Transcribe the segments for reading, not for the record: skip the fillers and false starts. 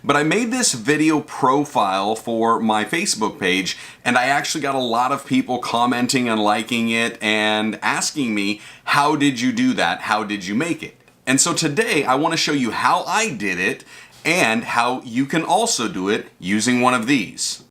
but I made this video profile for my Facebook page, and I actually got a lot of people commenting and liking it and asking me, how did you do that? How did you make it? And so today I want to show you how I did it and how you can also do it using one of these.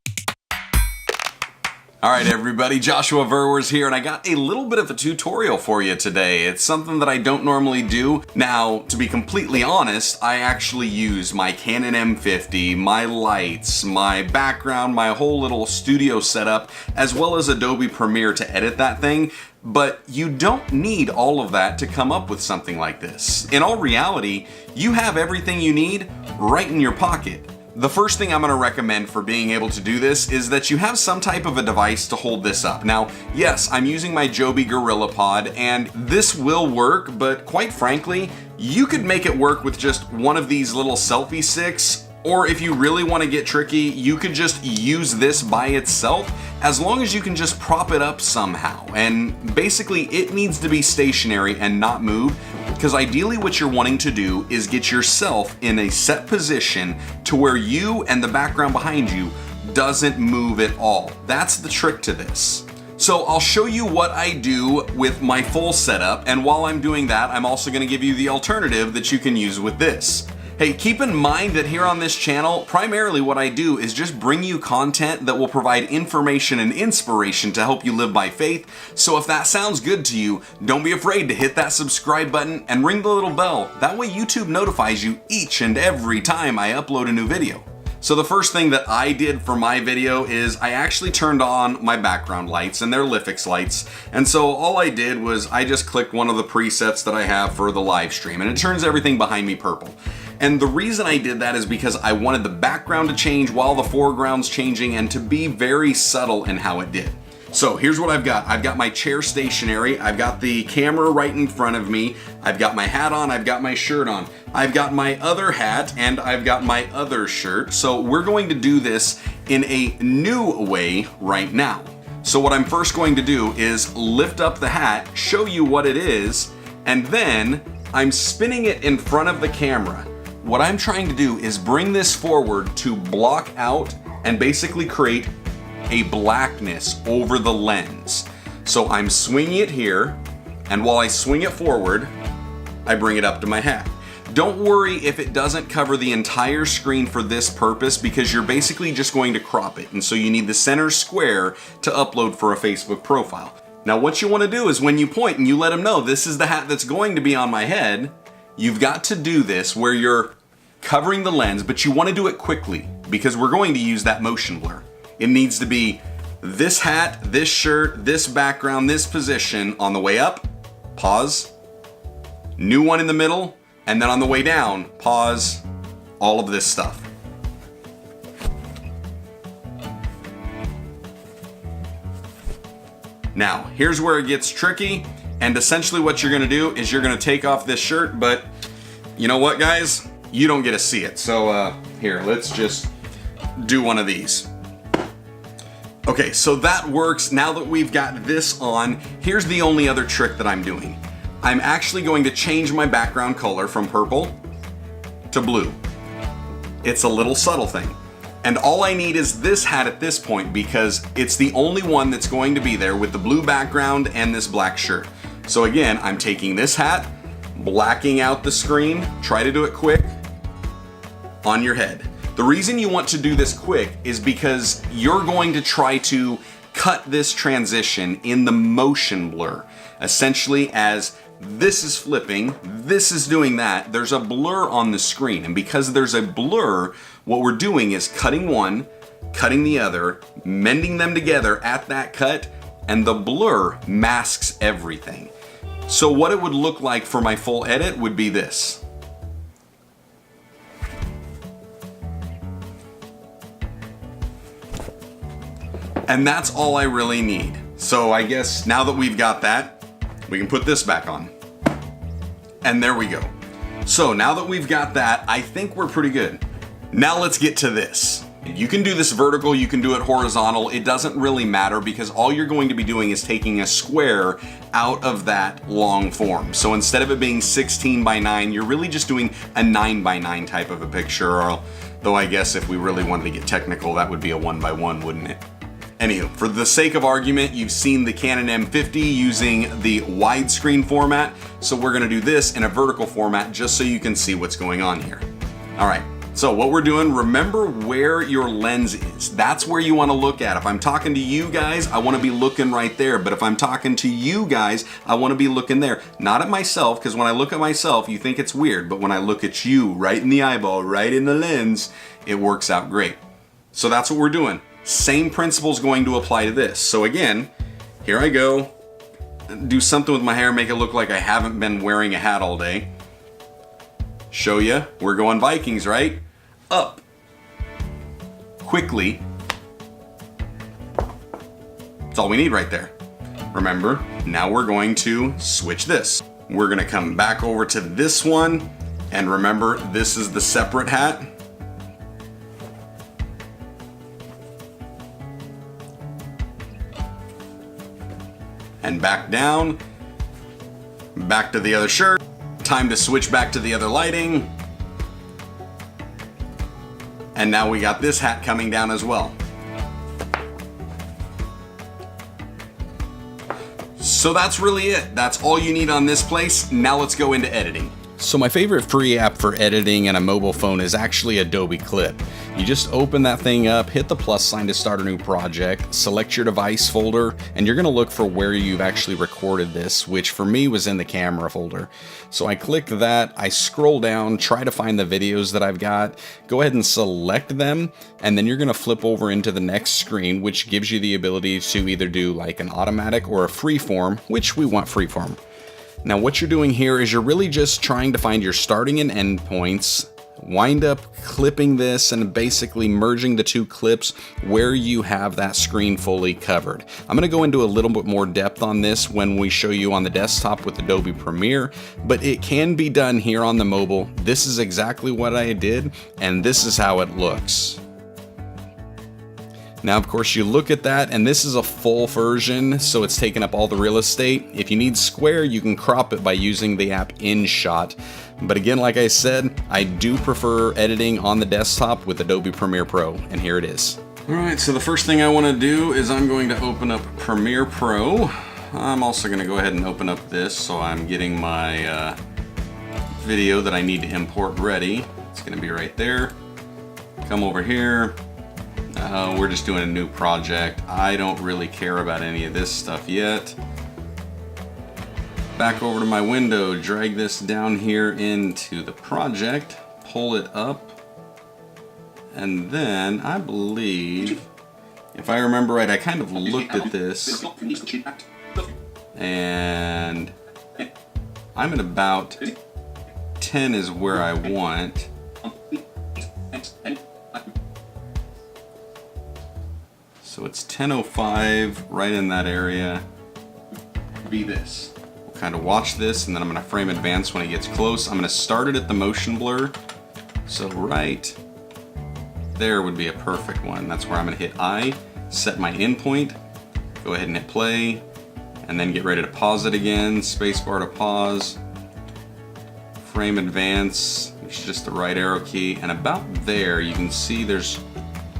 Alright everybody, Joshua Verwers here, and I got a little bit of a tutorial for you today. It's something that I don't normally do. Now, to be completely honest, I actually use my Canon M50, my lights, my background, my whole little studio setup, as well as Adobe Premiere to edit that thing. But you don't need all of that to come up with something like this. In all reality, you have everything you need right in your pocket. The first thing I'm going to recommend for being able to do this is that you have some type of a device to hold this up. Now, yes, I'm using my Joby GorillaPod, and this will work, but quite frankly, you could make it work with just one of these little selfie sticks, or if you really want to get tricky, you could just use this by itself, as long as you can just prop it up somehow. And basically, it needs to be stationary and not move, because ideally what you're wanting to do is get yourself in a set position to where you and the background behind you doesn't move at all. That's the trick to this. So I'll show you what I do with my full setup, and while I'm doing that, I'm also going to give you the alternative that you can use with this. Hey, keep in mind that here on this channel, primarily what I do is just bring you content that will provide information and inspiration to help you live by faith. So if that sounds good to you, don't be afraid to hit that subscribe button and ring the little bell. That way YouTube notifies you each and every time I upload a new video. So the first thing that I did for my video is I actually turned on my background lights, and they're Lifix lights. And so all I did was I just clicked one of the presets that I have for the live stream, and it turns everything behind me purple. And the reason I did that is because I wanted the background to change while the foreground's changing and to be very subtle in how it did. So here's what I've got. I've got my chair stationary, I've got the camera right in front of me, I've got my hat on, I've got my shirt on, I've got my other hat, and I've got my other shirt. So we're going to do this in a new way right now. So what I'm first going to do is lift up the hat, show you what it is, and then I'm spinning it in front of the camera. What I'm trying to do is bring this forward to block out and basically create a blackness over the lens. So I'm swinging it here, and while I swing it forward, I bring it up to my hat. Don't worry if it doesn't cover the entire screen for this purpose, because you're basically just going to crop it, and so you need the center square to upload for a Facebook profile. Now what you want to do is when you point and you let them know this is the hat that's going to be on my head, you've got to do this where you're covering the lens, but you want to do it quickly because we're going to use that motion blur. It needs to be this hat, this shirt, this background, this position on the way up, pause, new one in the middle, and then on the way down, pause, all of this stuff. Now, here's where it gets tricky, and essentially what you're gonna do is you're gonna take off this shirt, but you know what, guys? You don't get to see it. So here, let's just do one of these. Okay, so that works. Now that we've got this on, here's the only other trick that I'm doing. I'm actually going to change my background color from purple to blue. It's a little subtle thing. And all I need is this hat at this point because it's the only one that's going to be there with the blue background and this black shirt. So again, I'm taking this hat, blacking out the screen, try to do it quick, on your head. The reason you want to do this quick is because you're going to try to cut this transition in the motion blur. Essentially, as this is flipping, this is doing that, there's a blur on the screen. And because there's a blur, what we're doing is cutting one, cutting the other, mending them together at that cut, and the blur masks everything. So what it would look like for my full edit would be this. And that's all I really need. So I guess now that we've got that, we can put this back on. And there we go. So now that we've got that, I think we're pretty good. Now let's get to this. You can do this vertical, you can do it horizontal, it doesn't really matter because all you're going to be doing is taking a square out of that long form. So instead of it being 16 by 9, you're really just doing a 9 by 9 type of a picture, or, though I guess if we really wanted to get technical, that would be a 1 by 1, wouldn't it? Anywho, for the sake of argument, you've seen the Canon M50 using the widescreen format, so we're gonna do this in a vertical format just so you can see what's going on here. All right, so what we're doing, remember where your lens is. That's where you wanna look at. If I'm talking to you guys, I wanna be looking right there, but if I'm talking to you guys, I wanna be looking there. Not at myself, because when I look at myself, you think it's weird, but when I look at you, right in the eyeball, right in the lens, it works out great. So that's what we're doing. Same principle's going to apply to this. So again, here I go, do something with my hair, make it look like I haven't been wearing a hat all day. Show you, we're going Vikings, right? Up. Quickly. That's all we need right there. Remember, now we're going to switch this. We're gonna come back over to this one, and remember, this is the separate hat. And back down, back to the other shirt. Time to switch back to the other lighting. And now we got this hat coming down as well. So that's really it. That's all you need on this place. Now let's go into editing. So my favorite free app for editing on a mobile phone is actually Adobe Clip. You just open that thing up, hit the plus sign to start a new project, select your device folder, and you're gonna look for where you've actually recorded this, which for me was in the camera folder. So I click that, I scroll down, try to find the videos that I've got, go ahead and select them, and then you're gonna flip over into the next screen, which gives you the ability to either do like an automatic or a freeform, which we want freeform. Now what you're doing here is you're really just trying to find your starting and end points, wind up clipping this and basically merging the two clips where you have that screen fully covered. I'm going to go into a little bit more depth on this when we show you on the desktop with Adobe Premiere, but it can be done here on the mobile. This is exactly what I did, and this is how it looks. Now, of course, you look at that, and this is a full version, so it's taking up all the real estate. If you need square, you can crop it by using the app InShot. But again, like I said, I do prefer editing on the desktop with Adobe Premiere Pro, and here it is. All right, so the first thing I want to do is I'm going to open up Premiere Pro. I'm also going to go ahead and open up this, so I'm getting my video that I need to import ready. It's going to be right there. Come over here. We're just doing a new project. I don't really care about any of this stuff yet. Back over to my window, drag this down here into the project, pull it up, and then I believe, if I remember right, I kind of looked at this, and I'm at about 10 is where I want. So it's 10:05, right in that area. Be this. We'll kind of watch this, and then I'm going to frame advance when it gets close. I'm going to start it at the motion blur. So right there would be a perfect one. That's where I'm going to hit I, set my in point, go ahead and hit play, and then get ready to pause it again. Spacebar to pause. Frame advance, which is just the right arrow key. And about there, you can see there's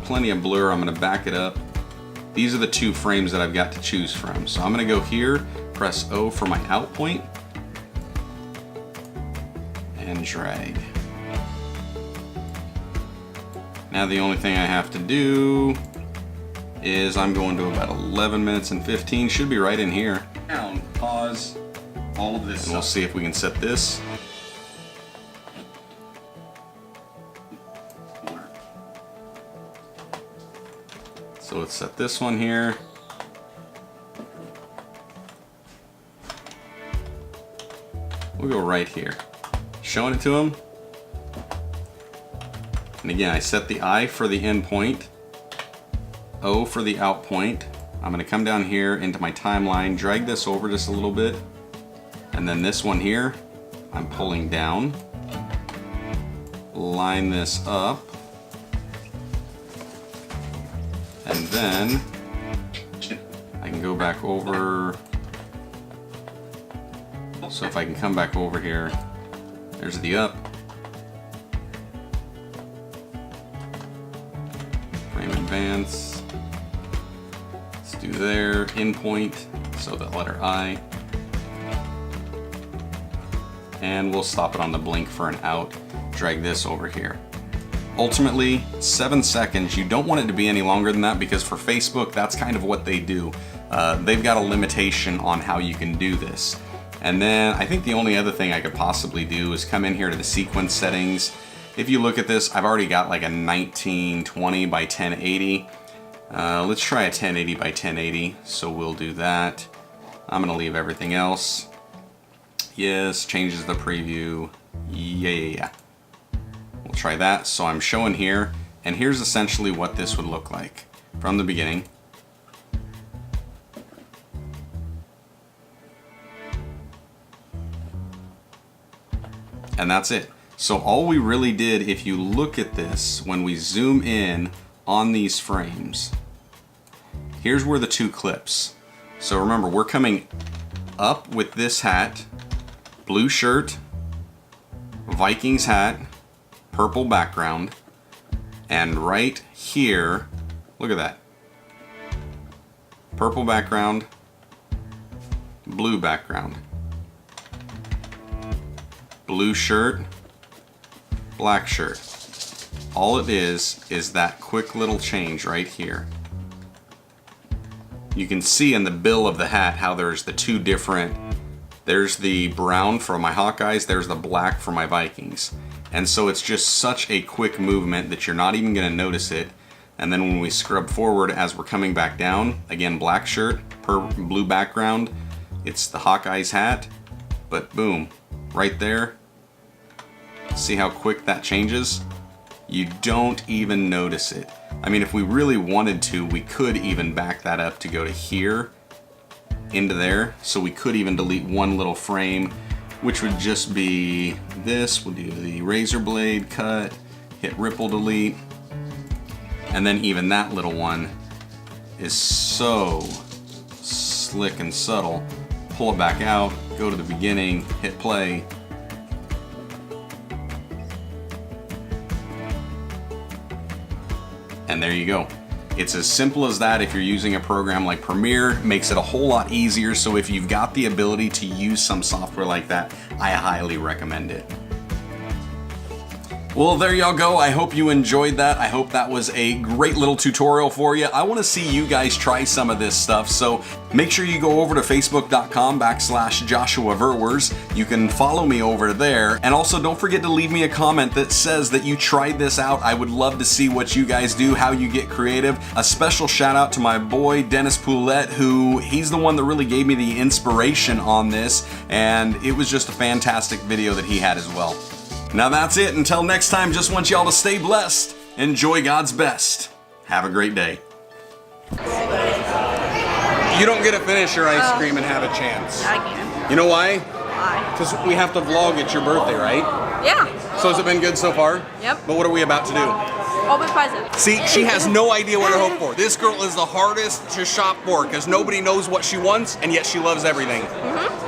plenty of blur. I'm going to back it up. These are the two frames that I've got to choose from. So I'm going to go here, press O for my out point, and drag. Now the only thing I have to do is I'm going to about 11 minutes and 15, should be right in here. Down, pause, all of this. And we'll see if we can set this. So let's set this one here. We'll go right here. Showing it to him. And again, I set the I for the in point, O for the out point. I'm gonna come down here into my timeline, drag this over just a little bit, and then this one here, I'm pulling down. Line this up. And then I can go back over. So if I can come back over here, there's the up. Frame advance. Let's do there, in point, so the letter I. And we'll stop it on the blink for an out. Drag this over here. Ultimately, 7 seconds. You don't want it to be any longer than that because for Facebook, that's kind of what they do. They've got a limitation on how you can do this. And then I think the only other thing I could possibly do is come in here to the sequence settings. If you look at this, I've already got like a 1920 by 1080. Let's try a 1080 by 1080. So we'll do that. I'm gonna leave everything else. Yes, changes the preview. Yeah. We'll try that. So I'm showing here, and here's essentially what this would look like from the beginning. And that's it. So all we really did, if you look at this, when we zoom in on these frames, here's where the two clips. So remember, we're coming up with this hat, blue shirt, Vikings hat, purple background, and right here, look at that. Purple background, blue background. Blue shirt, black shirt. All it is that quick little change right here. You can see in the bill of the hat how there's the two different, there's the brown for my Hawkeyes, there's the black for my Vikings. And so it's just such a quick movement that you're not even gonna notice it. And then when we scrub forward as we're coming back down, again, black shirt, blue background, it's the Hawkeyes hat, but boom, right there. See how quick that changes? You don't even notice it. I mean, if we really wanted to, we could even back that up to go to here, into there. So we could even delete one little frame, which would just be this. We'll do the razor blade cut, hit ripple delete. And then even that little one is so slick and subtle. Pull it back out, go to the beginning, hit play. And there you go. It's as simple as that. If you're using a program like Premiere, it makes it a whole lot easier. So if you've got the ability to use some software like that, I highly recommend it. Well, there y'all go. I hope you enjoyed that. I hope that was a great little tutorial for you. I want to see you guys try some of this stuff. So make sure you go over to facebook.com/Joshua Verwers. You can follow me over there. And also don't forget to leave me a comment that says that you tried this out. I would love to see what you guys do, how you get creative. A special shout out to my boy, Dennis Poulette, who he's the one that really gave me the inspiration on this. And it was just a fantastic video that he had as well. Now that's it. Until next time, just want y'all to stay blessed. Enjoy God's best. Have a great day. You don't get to finish your ice cream and have a chance. I can. You know why? Why? Because we have to vlog at your birthday, right? Yeah. So has it been good so far? Yep. But what are we about to do? Open present. See, she has no idea what to hope for. This girl is the hardest to shop for because nobody knows what she wants and yet she loves everything.